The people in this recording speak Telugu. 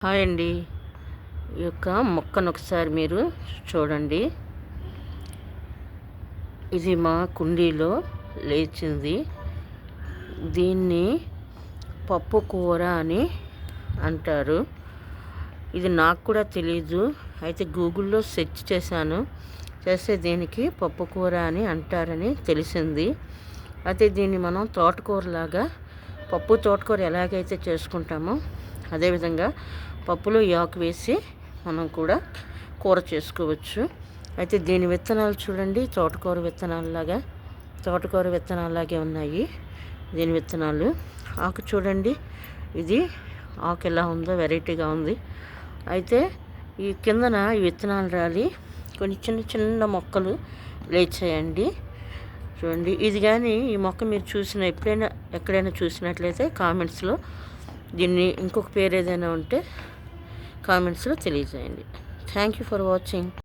హాయ్ అండి. ఈ యొక్క మొక్కను ఒకసారి మీరు చూడండి. ఇది మా కుండీలో లేచింది. దీన్ని పప్పు కూర అని అంటారు. ఇది నాకు కూడా తెలీదు. అయితే గూగుల్లో సెర్చ్ చేశాను. చేస్తే దీనికి పప్పు కూర అని అంటారని తెలిసింది. అయితే దీన్ని మనం తోటకూరలాగా తోటకూర ఎలాగైతే చేసుకుంటామో అదేవిధంగా పప్పులో ఆకు వేసి మనం కూడా కూర చేసుకోవచ్చు. అయితే దీని విత్తనాలు చూడండి, తోటకూర విత్తనాలలాగే ఉన్నాయి దీని విత్తనాలు. ఆకు చూడండి, ఇది ఆకు ఎలా ఉందో వెరైటీగా ఉంది. అయితే ఈ కిందన ఈ విత్తనాలు రాలి కొన్ని చిన్న చిన్న మొక్కలు లేచాయండి. చూడండి, ఇది కానీ ఈ మొక్క మీరు ఎక్కడైనా చూసినట్లయితే కామెంట్స్లో దీన్ని ఇంకొక పేరు ఏదైనా ఉంటే కామెంట్స్లో తెలియజేయండి. Thank you for watching.